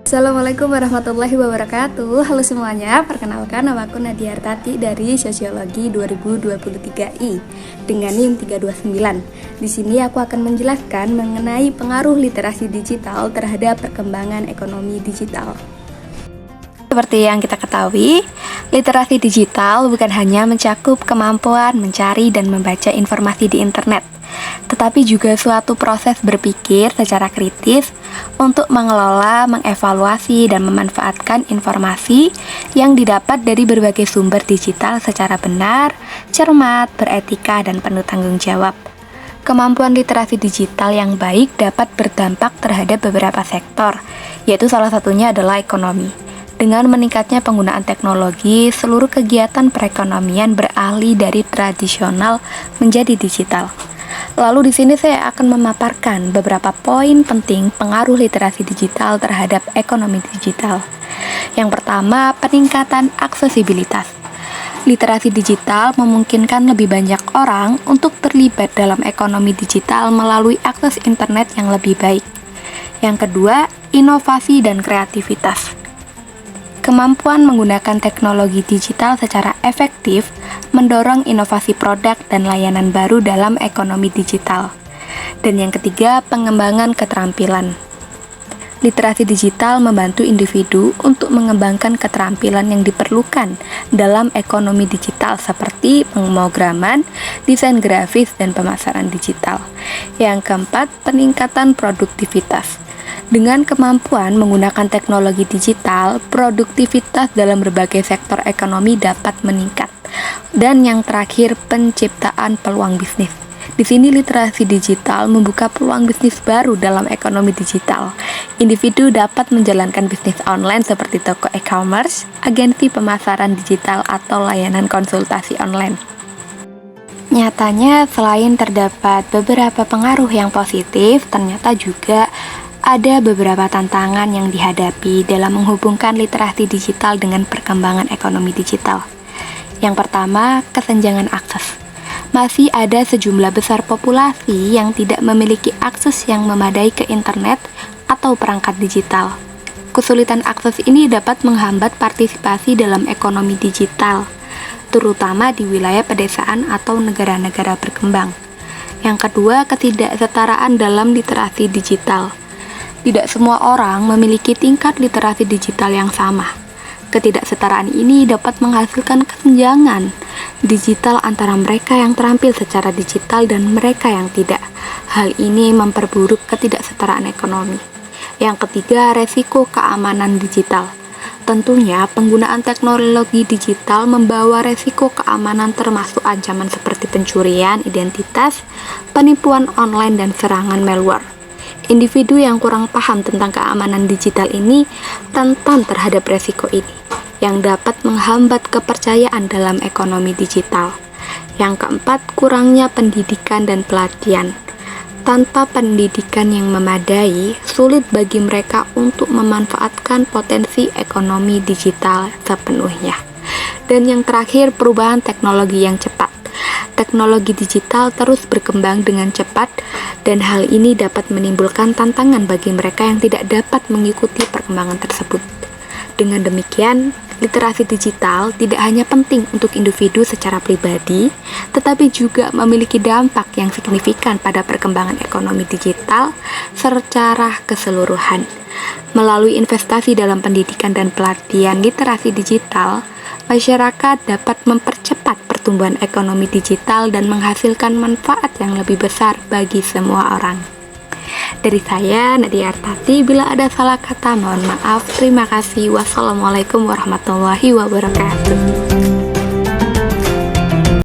Assalamualaikum warahmatullahi wabarakatuh. Halo semuanya, perkenalkan nama aku Nadia Artati dari Sosiologi 2023I dengan NIM 329. Di sini aku akan menjelaskan mengenai pengaruh literasi digital terhadap perkembangan ekonomi digital. Seperti yang kita ketahui, literasi digital bukan hanya mencakup kemampuan mencari dan membaca informasi di internet, tetapi juga suatu proses berpikir secara kritis untuk mengelola, mengevaluasi, dan memanfaatkan informasi yang didapat dari berbagai sumber digital secara benar, cermat, beretika, dan penuh tanggung jawab. Kemampuan literasi digital yang baik dapat berdampak terhadap beberapa sektor, yaitu salah satunya adalah ekonomi. Dengan meningkatnya penggunaan teknologi, seluruh kegiatan perekonomian beralih dari tradisional menjadi digital. Lalu di sini saya akan memaparkan beberapa poin penting pengaruh literasi digital terhadap ekonomi digital. Yang pertama, peningkatan aksesibilitas. Literasi digital memungkinkan lebih banyak orang untuk terlibat dalam ekonomi digital melalui akses internet yang lebih baik. Yang kedua, inovasi dan kreativitas. Kemampuan menggunakan teknologi digital secara efektif mendorong inovasi produk dan layanan baru dalam ekonomi digital. Dan yang ketiga, pengembangan keterampilan. Literasi digital membantu individu untuk mengembangkan keterampilan yang diperlukan dalam ekonomi digital seperti pemrograman, desain grafis, dan pemasaran digital. Yang keempat, peningkatan produktivitas. Dengan kemampuan menggunakan teknologi digital, produktivitas dalam berbagai sektor ekonomi dapat meningkat. Dan yang terakhir, penciptaan peluang bisnis. Di sini literasi digital membuka peluang bisnis baru dalam ekonomi digital. Individu dapat menjalankan bisnis online seperti toko e-commerce, agensi pemasaran digital, atau layanan konsultasi online. Nyatanya, selain terdapat beberapa pengaruh yang positif, ternyata juga ada beberapa tantangan yang dihadapi dalam menghubungkan literasi digital dengan perkembangan ekonomi digital. Yang pertama, kesenjangan akses. Masih ada sejumlah besar populasi yang tidak memiliki akses yang memadai ke internet atau perangkat digital. Kesulitan akses ini dapat menghambat partisipasi dalam ekonomi digital, terutama di wilayah pedesaan atau negara-negara berkembang. Yang kedua, ketidaksetaraan dalam literasi digital. Tidak semua orang memiliki tingkat literasi digital yang sama. Ketidaksetaraan ini dapat menghasilkan kesenjangan digital antara mereka yang terampil secara digital dan mereka yang tidak. Hal ini memperburuk ketidaksetaraan ekonomi. Yang ketiga, resiko keamanan digital. Tentunya, penggunaan teknologi digital membawa resiko keamanan termasuk ancaman seperti pencurian identitas, penipuan online, dan serangan malware. Individu yang kurang paham tentang keamanan digital ini rentan terhadap resiko ini, yang dapat menghambat kepercayaan dalam ekonomi digital. Yang keempat, kurangnya pendidikan dan pelatihan. Tanpa pendidikan yang memadai, sulit bagi mereka untuk memanfaatkan potensi ekonomi digital sepenuhnya. Dan yang terakhir, perubahan teknologi yang cepat. Teknologi digital terus berkembang dengan cepat, dan hal ini dapat menimbulkan tantangan bagi mereka yang tidak dapat mengikuti perkembangan tersebut. Dengan demikian, literasi digital tidak hanya penting untuk individu secara pribadi, tetapi juga memiliki dampak yang signifikan pada perkembangan ekonomi digital secara keseluruhan. Melalui investasi dalam pendidikan dan pelatihan literasi digital, masyarakat dapat mempercepat pertumbuhan ekonomi digital dan menghasilkan manfaat yang lebih besar bagi semua orang. Dari saya, Nadia Artati, bila ada salah kata mohon maaf. Terima kasih. Wassalamualaikum warahmatullahi wabarakatuh.